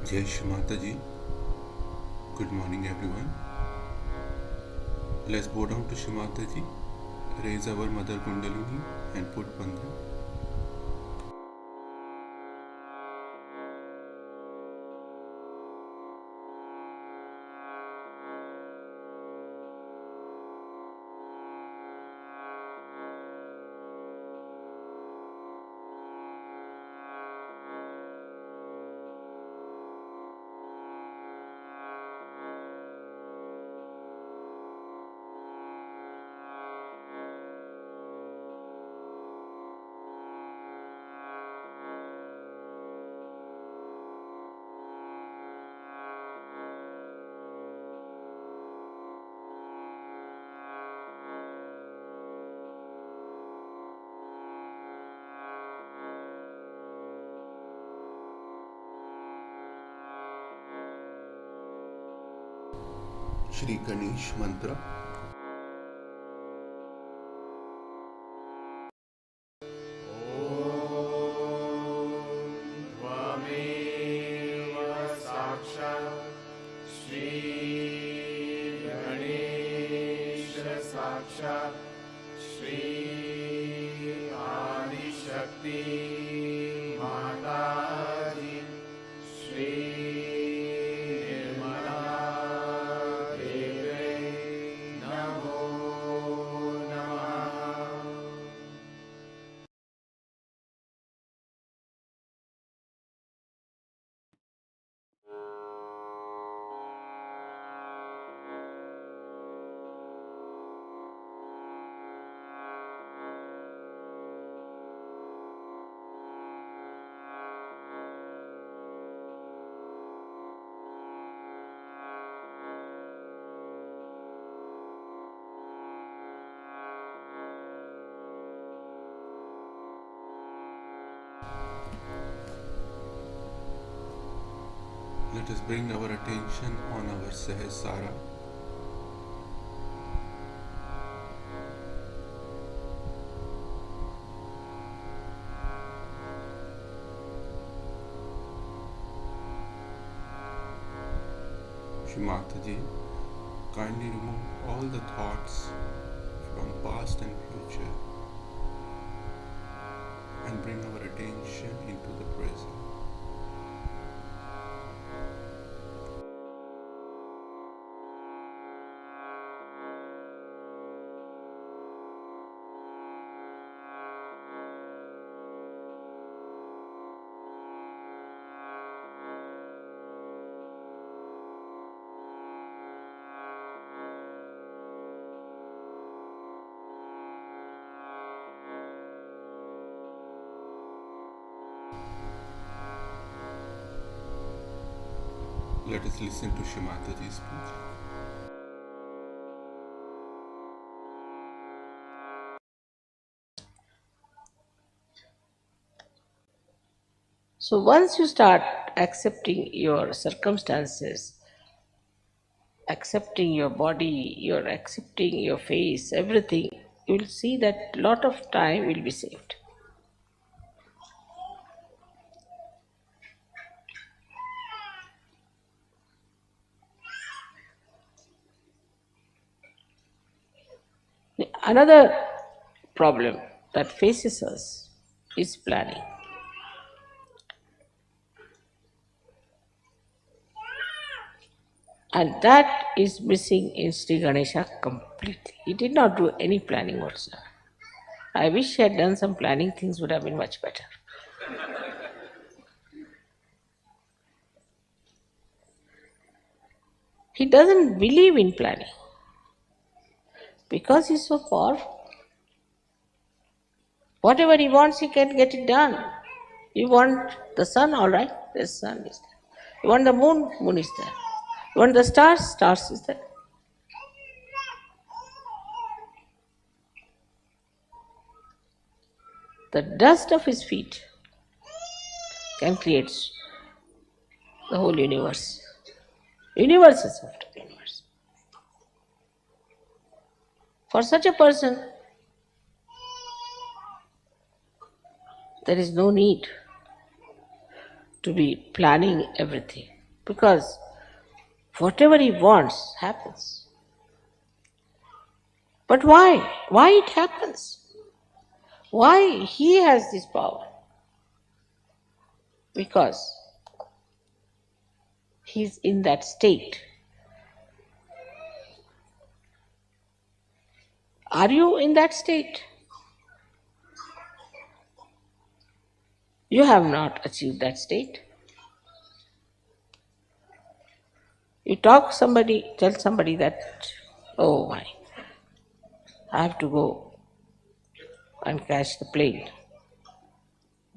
Jai Shri Mataji. Good morning, everyone. Let's bow down to Shri Mataji, raise our Mother Kundalini, and put Bandhan. Shri Ganesh Mantra. Let us bring our attention on our Sahasrara. Shri Mataji, kindly remove all the thoughts from past and future and bring our attention into the present. Let us listen to Shri Mataji's speech. So once you start accepting your circumstances, accepting your body, you're accepting your face, everything, you will see that lot of time will be saved. Another problem that faces us is planning. And that is missing in Sri Ganesha completely. He did not do any planning whatsoever. I wish he had done some planning, things would have been much better. He doesn't believe in planning because he's so powerful. Whatever he wants, he can get it done. You want the sun, all right, the sun is there. You want the moon, moon is there. You want the stars, stars is there. The dust of his feet can create the whole universe. Universe is after the universe. For such a person, there is no need to be planning everything because whatever he wants happens. But why? Why it happens? Why he has this power? Because he's in that state. Are you in that state? You have not achieved that state. You tell somebody that, oh my, I have to go and catch the plane.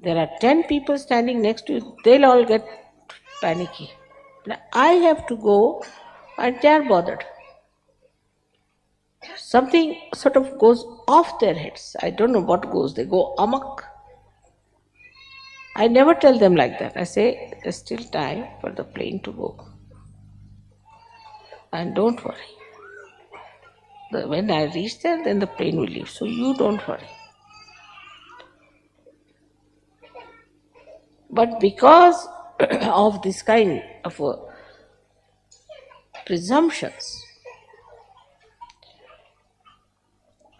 There are 10 people standing next to you, they'll all get panicky. Now, I have to go and they are bothered. Something sort of goes off their heads. I don't know what goes, they go amok. I never tell them like that. I say, there's still time for the plane to go. And don't worry. When I reach there, then the plane will leave. So you don't worry. But because of this kind of presumptions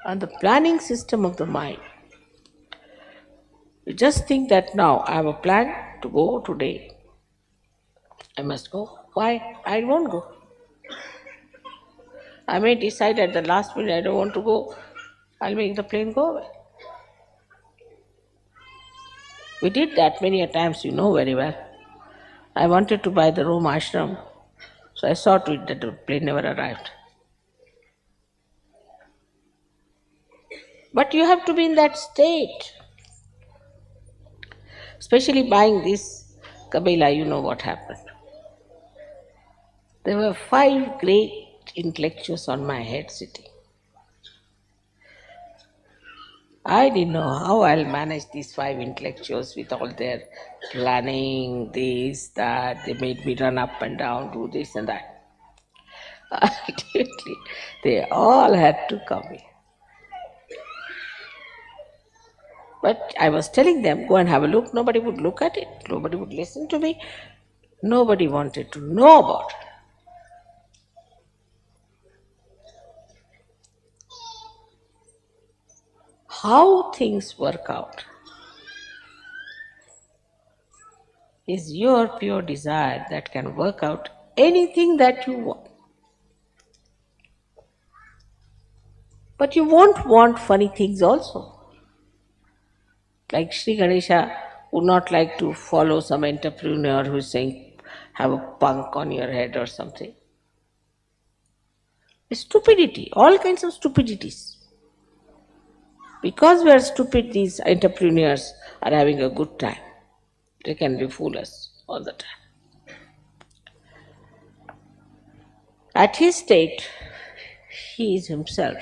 and the planning system of the mind, you just think that now I have a plan to go today. I must go. Why? I won't go. I may decide at the last minute I don't want to go. I'll make the plane go away. We did that many a times, you know very well. I wanted to buy the Rome ashram, so I saw to it that the plane never arrived. But you have to be in that state. Especially buying this Kabila, you know what happened. There were 5 great intellectuals on my head sitting. I didn't know how I'll manage these five intellectuals with all their planning, this, that. They made me run up and down, do this and that. Ultimately, they all had to come in. But I was telling them, go and have a look. Nobody would look at it. Nobody would listen to me. Nobody wanted to know about it. How things work out is your pure desire that can work out anything that you want. But you won't want funny things also. Like Sri Ganesha would not like to follow some entrepreneur who's saying, have a punk on your head or something. Stupidity, all kinds of stupidities. Because we are stupid, these entrepreneurs are having a good time. They can befool us all the time. At his state, he is himself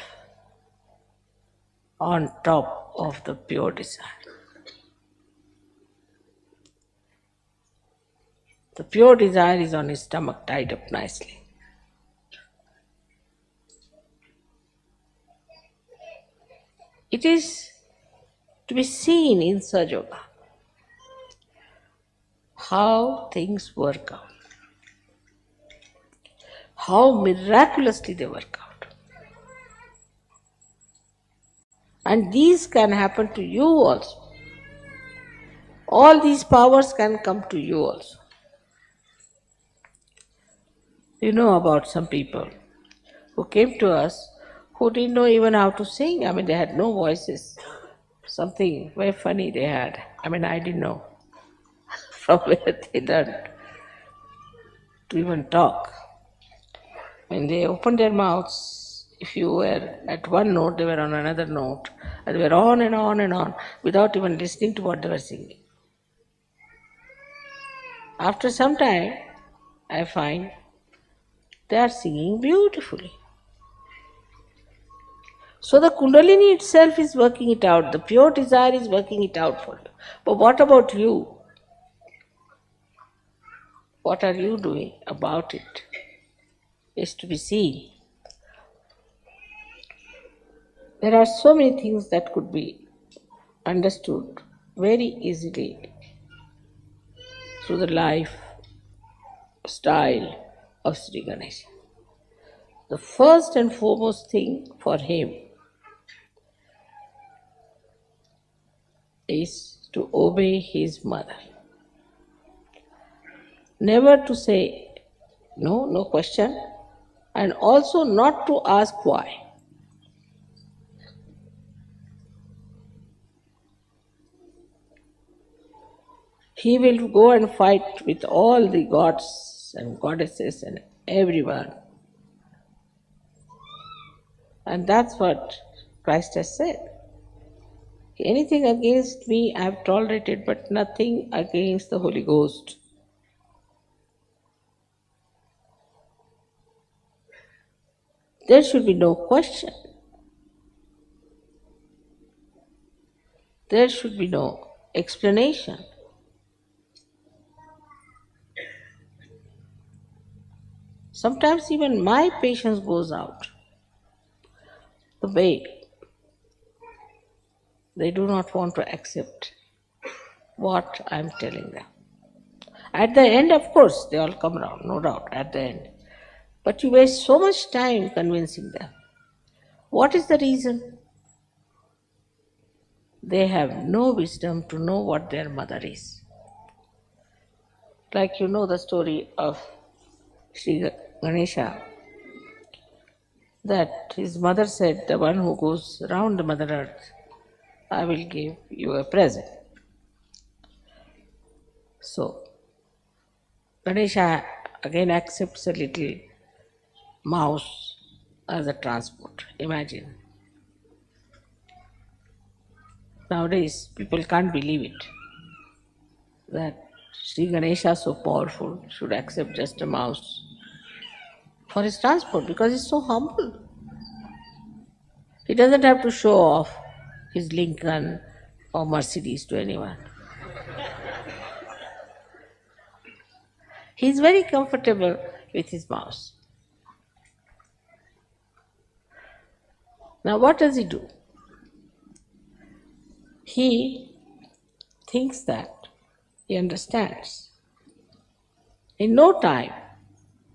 on top of the pure desire. The pure desire is on his stomach, tied up nicely. It is to be seen in Sahaja Yoga how things work out, how miraculously they work out. And these can happen to you also. All these powers can come to you also. You know about some people who came to us who didn't know even how to sing. I mean, they had no voices. Something very funny they had. I mean, I didn't know from where they learned to even talk. When they opened their mouths, if you were at one note, they were on another note. And they were on and on and on without even listening to what they were singing. After some time, I find they are singing beautifully. So the Kundalini itself is working it out. The pure desire is working it out for you. But what about you? What are you doing about it? Is to be seen. There are so many things that could be understood very easily through the life style of Sri Ganesha. The first and foremost thing for him is to obey his mother. Never to say no, no question, and also not to ask why. He will go and fight with all the gods and goddesses and everyone. And that's what Christ has said. Anything against me I have tolerated, but nothing against the Holy Ghost. There should be no question. There should be no explanation. Sometimes even my patience goes out. The way they do not want to accept what I am telling them. At the end, of course, they all come around, no doubt, at the end. But you waste so much time convincing them. What is the reason? They have no wisdom to know what their mother is. Like you know the story of Sri Ganesha, that his mother said, the one who goes round the Mother Earth, I will give you a present. So, Ganesha again accepts a little mouse as a transport. Imagine. Nowadays, people can't believe it, that Sri Ganesha, so powerful, should accept just a mouse for his transport because he's so humble. He doesn't have to show off his Lincoln or Mercedes to anyone. He is very comfortable with his mouse. Now, what does he do? He thinks that he understands in no time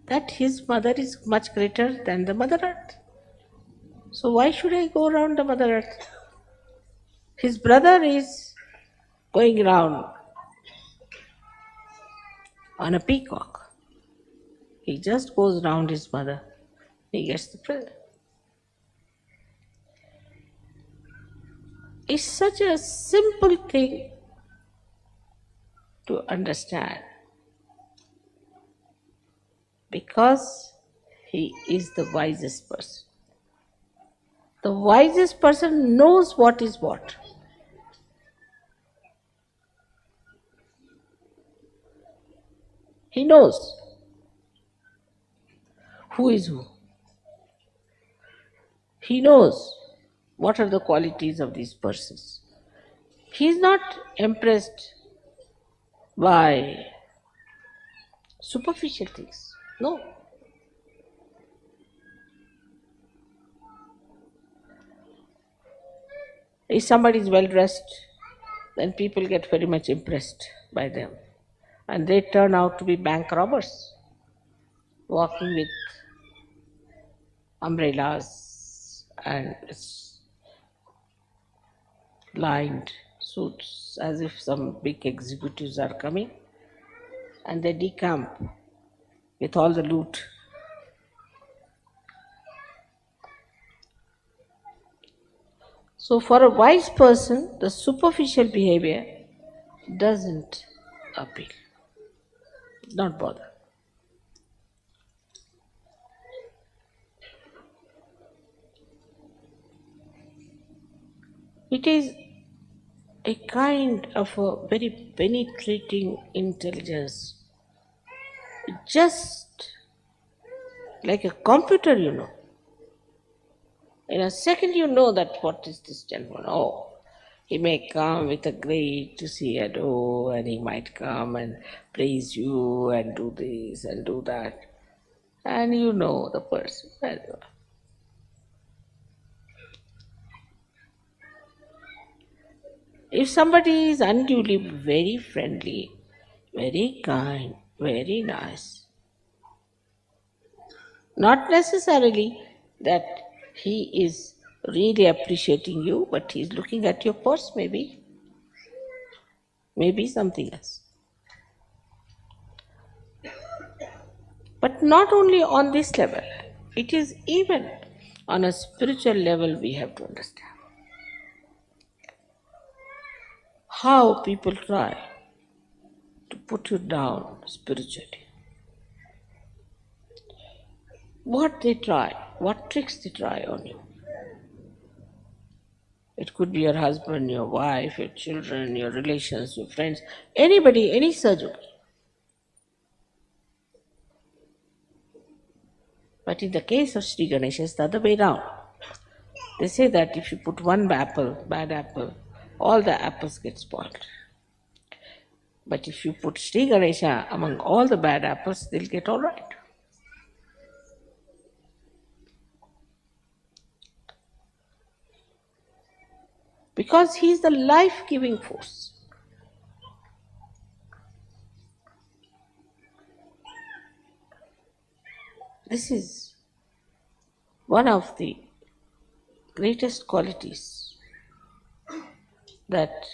that his mother is much greater than the Mother Earth. So, why should I go around the Mother Earth? His brother is going around on a peacock. He just goes round his mother. He gets the present. It's such a simple thing to understand because he is the wisest person. The wisest person knows what is what. He knows who is who. He knows what are the qualities of these persons. He is not impressed by superficial things. No. If somebody is well dressed, then people get very much impressed by them. And they turn out to be bank robbers, walking with umbrellas and lined suits as if some big executives are coming, and they decamp with all the loot. So for a wise person, the superficial behavior doesn't appeal, not bother. It is a kind of a very penetrating intelligence, just like a computer, you know. In a second, you know that what is this gentleman. Oh, he may come with a great to see and oh, and he might come and praise you and do this and do that. And you know the person very well. If somebody is unduly very friendly, very kind, very nice, not necessarily that he is really appreciating you, but he is looking at your purse, maybe something else. But not only on this level, it is even on a spiritual level we have to understand how people try to put you down spiritually. What they try, what tricks they try on you. It could be your husband, your wife, your children, your relations, your friends, anybody, any surgery. But in the case of Sri Ganesha, it's the other way round. They say that if you put one apple, bad apple, all the apples get spoiled. But if you put Sri Ganesha among all the bad apples, they'll get all right. Because he is the life-giving force. This is one of the greatest qualities, that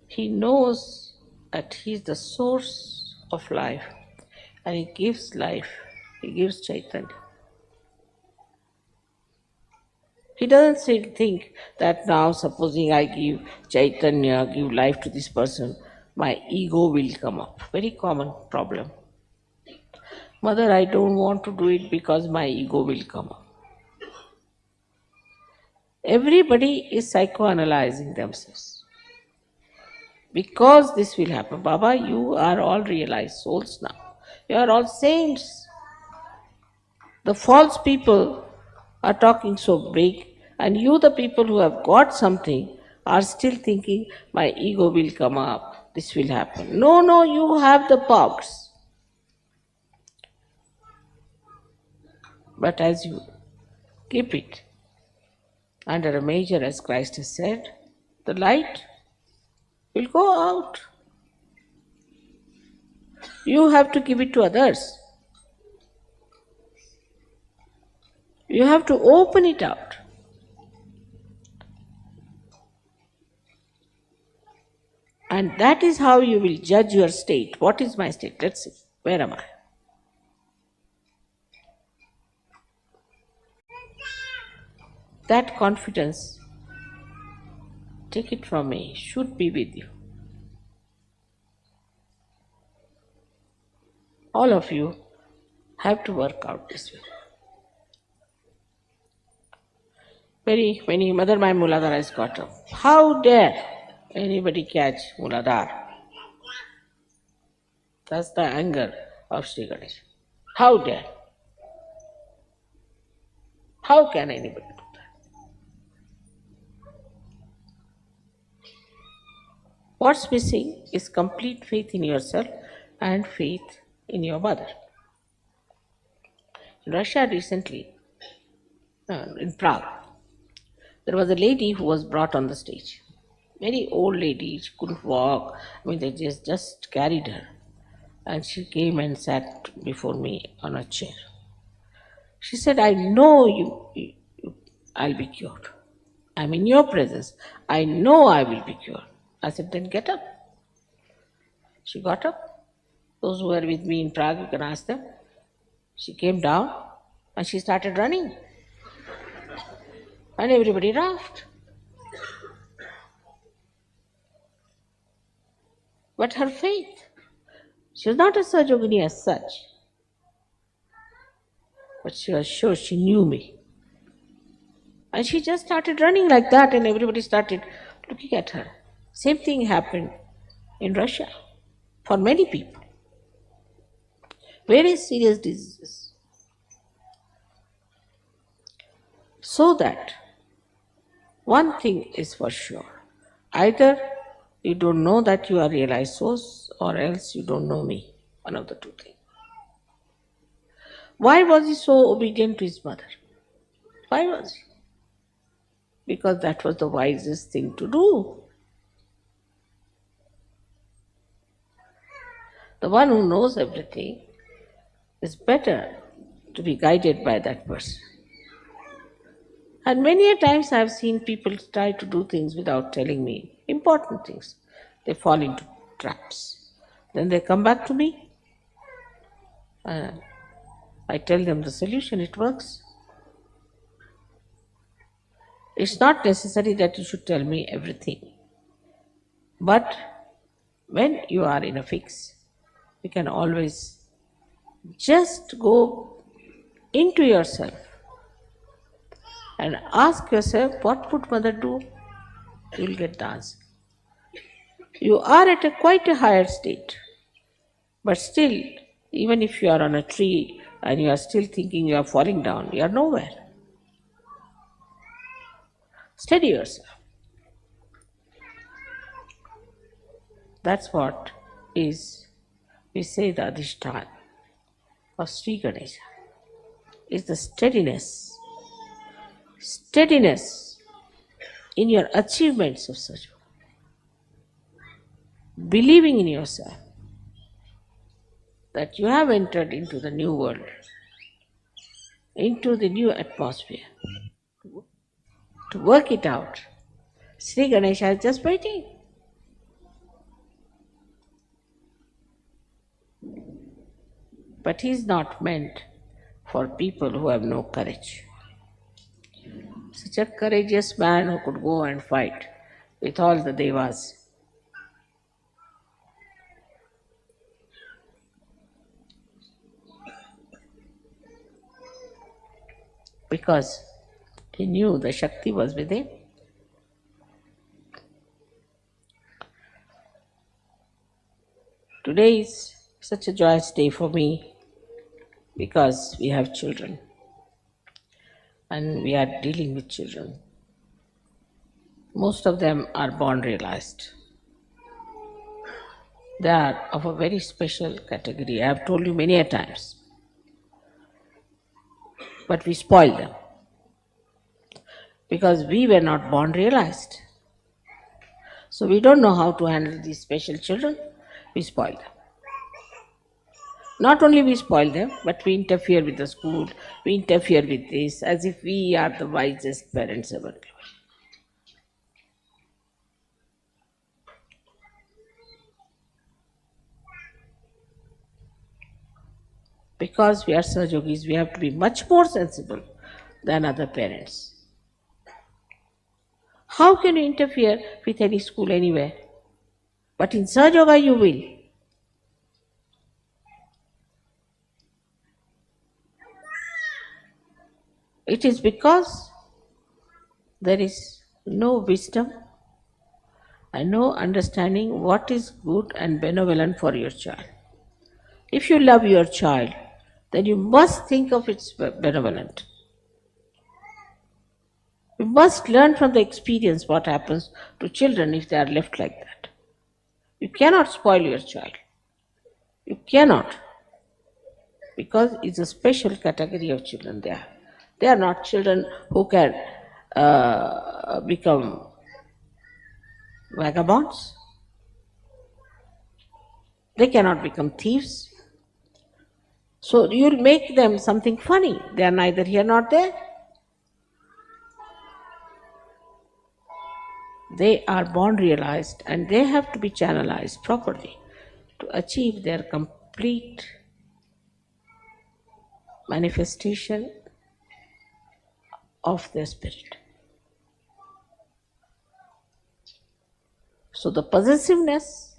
he knows that he is the source of life and he gives life, he gives Chaitanya. He doesn't think that now supposing I give Chaitanya, give life to this person, my ego will come up. Very common problem. Mother, I don't want to do it because my ego will come up. Everybody is psychoanalyzing themselves. Because this will happen. Baba, you are all realized souls now. You are all saints. The false people are talking so big, and you, the people who have got something, are still thinking my ego will come up, this will happen. No, no, you have the powers. But as you keep it under a measure, as Christ has said, the light will go out. You have to give it to others. You have to open it out. And that is how you will judge your state. What is my state? Let's see. Where am I? That confidence, take it from me, should be with you. All of you have to work out this way. Many Mother my Muladhara has got up. How dare anybody catch Muladhara? That's the anger of Sri Ganesh. How dare? How can anybody do that? What's missing is complete faith in yourself and faith in your mother. In Russia recently, in Prague, there was a lady who was brought on the stage. Very old lady, she couldn't walk. I mean, they just carried her. And she came and sat before me on a chair. She said, I know I'll be cured. I'm in your presence. I know I will be cured. I said, then get up. She got up. Those who were with me in Prague, you can ask them. She came down and she started running. And everybody laughed. But her faith, she was not a Sahajogini as such, but she was sure she knew me. And she just started running like that, and everybody started looking at her. Same thing happened in Russia for many people. Very serious diseases. So that one thing is for sure. Either you don't know that you are realized source, or else you don't know me. One of the two things. Why was he so obedient to his mother? Why was he? Because that was the wisest thing to do. The one who knows everything is better to be guided by that person. And many a times I have seen people try to do things without telling me important things. They fall into traps. Then they come back to me. I tell them the solution, it works. It's not necessary that you should tell me everything. But when you are in a fix, you can always just go into yourself and ask yourself, what would mother do? You will get the answer. You are at quite a higher state. But still, even if you are on a tree and you are still thinking you are falling down, you are nowhere. Steady yourself. That's what is, we say the Adhishthana of Sri Ganesha, is the steadiness. Steadiness in your achievements of such. Believing in yourself that you have entered into the new world, into the new atmosphere. To work it out, Sri Ganesha is just waiting. But he is not meant for people who have no courage. Such a courageous man who could go and fight with all the devas. Because he knew the Shakti was within. Today is such a joyous day for me because we have children and we are dealing with children. Most of them are born realized. They are of a very special category. I have told you many a times. But we spoil them because we were not born realized. So we don't know how to handle these special children. We spoil them. Not only we spoil them, but we interfere with the school, we interfere with this as if we are the wisest parents ever given. Because we are Sahajogis, we have to be much more sensible than other parents. How can you interfere with any school anywhere? But in Sahajoga you will. It is because there is no wisdom and no understanding what is good and benevolent for your child. If you love your child, then you must think of its benevolent. You must learn from the experience what happens to children if they are left like that. You cannot spoil your child. You cannot. Because it's a special category of children they are. They are not children who can become vagabonds. They cannot become thieves. So you'll make them something funny. They are neither here nor there. They are born realized and they have to be channelized properly to achieve their complete manifestation of their spirit. So the possessiveness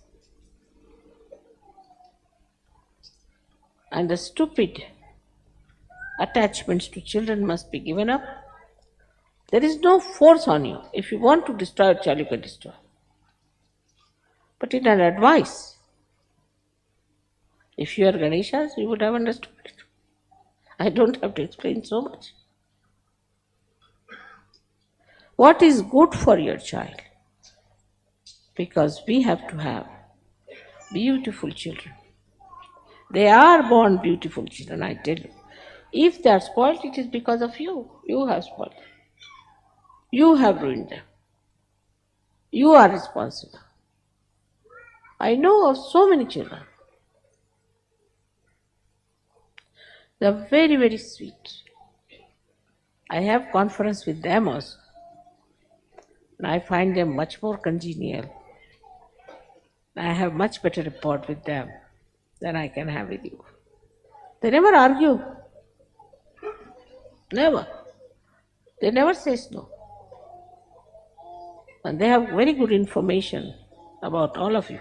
and the stupid attachments to children must be given up. There is no force on you. If you want to destroy a child, you can destroy. But in an advice, if you are Ganeshas, you would have understood it. I don't have to explain so much. What is good for your child? Because we have to have beautiful children. They are born beautiful children, I tell you. If they are spoiled, it is because of you. You have spoiled them. You have ruined them. You are responsible. I know of so many children. They are very, very sweet. I have conference with them also. And I find them much more congenial. I have much better rapport with them than I can have with you. They never argue. Never. They never say no. And they have very good information about all of you.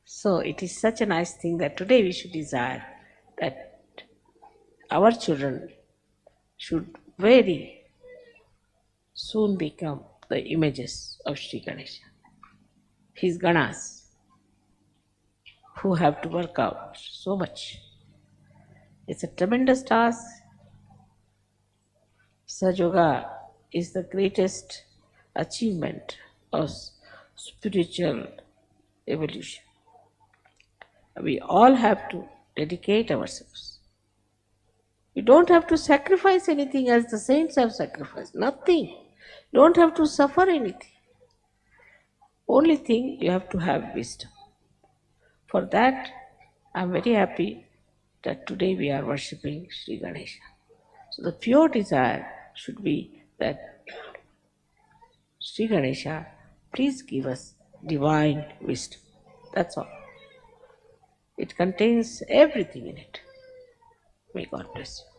So it is such a nice thing that today we should desire that our children should very soon become the images of Sri Ganesha, his Ganas, who have to work out so much. It's a tremendous task. Sahajoga is the greatest achievement of spiritual evolution. We all have to dedicate ourselves. You don't have to sacrifice anything as the saints have sacrificed. Nothing. You don't have to suffer anything. Only thing you have to have wisdom. For that, I am very happy that today we are worshipping Sri Ganesha. So the pure desire should be that Sri Ganesha, please give us divine wisdom. That's all. It contains everything in it. May God bless you.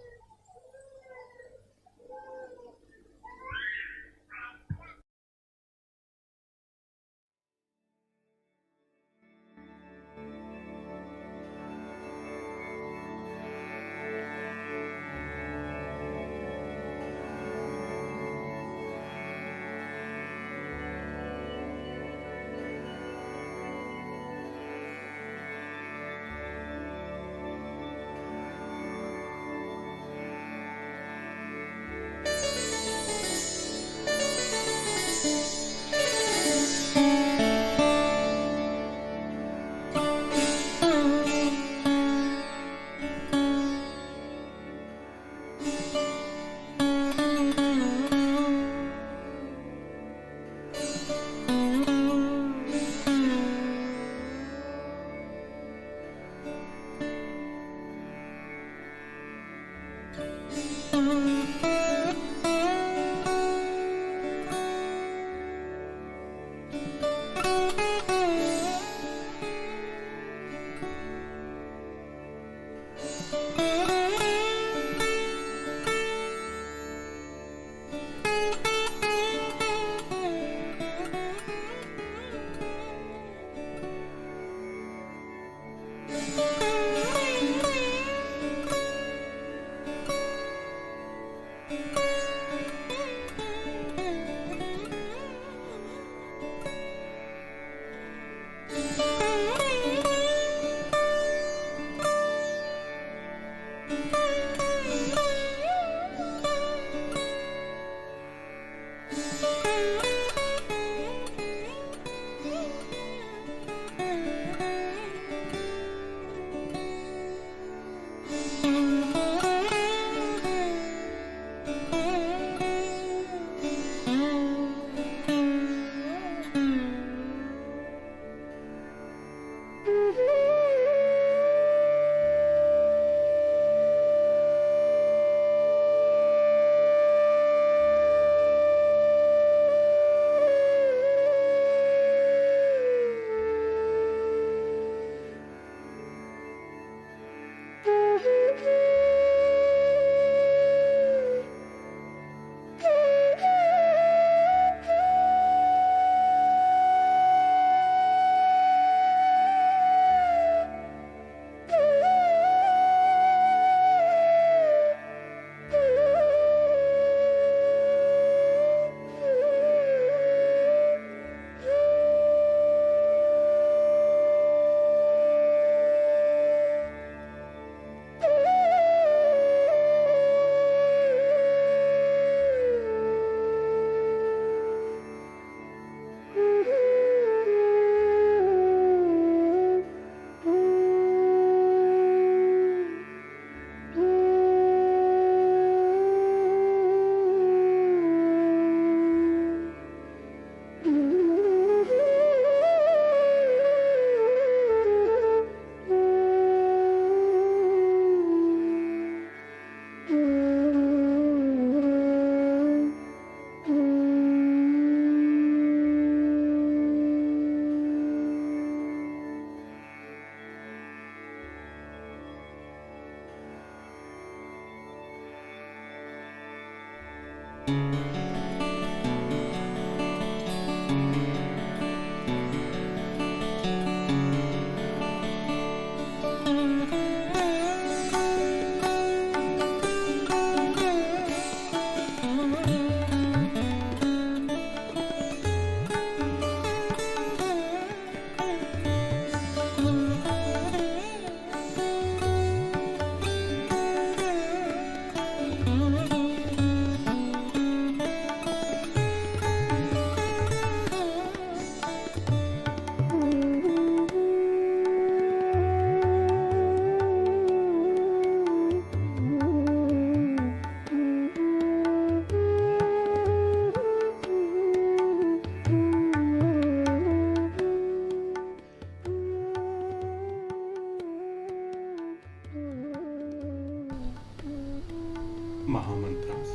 Mahamantras.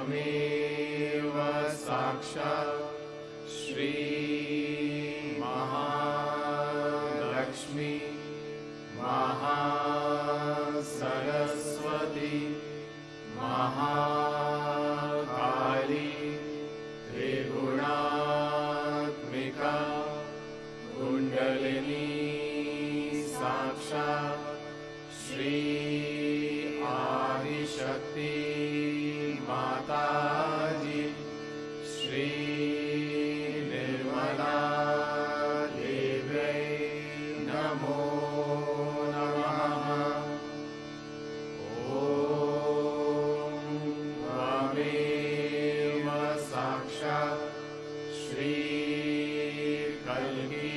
त्वमेव साक्षात् श्री महालक्ष्मी महासरस्वती महाकाली त्रिगुणात्मिका कुण्डलिनी साक्षात् श्री आदिशक्ति माताजी श्री निर्मला देव्यै नमो नमः। ॐ त्वमेव साक्षात् श्री कल्की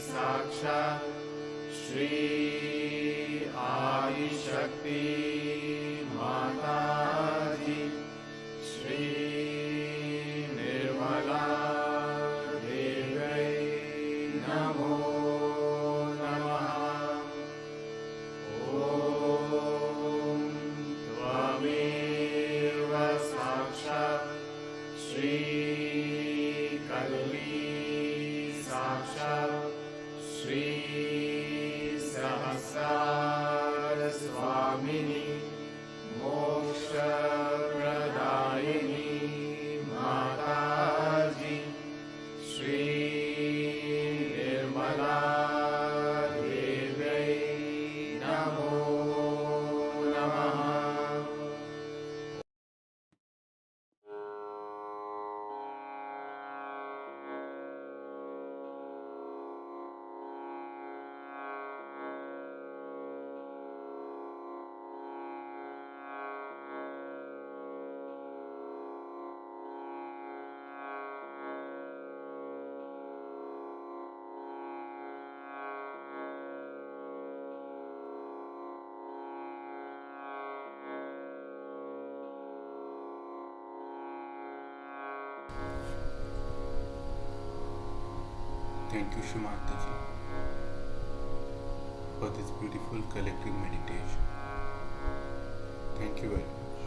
साक्षात् श्री आदिशक्ति माता Thank you, Shimataji, for this beautiful collective meditation. Thank you very much.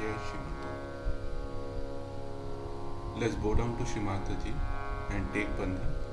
Jai Shimata. Let's bow down to Shimataji and take Bandhan.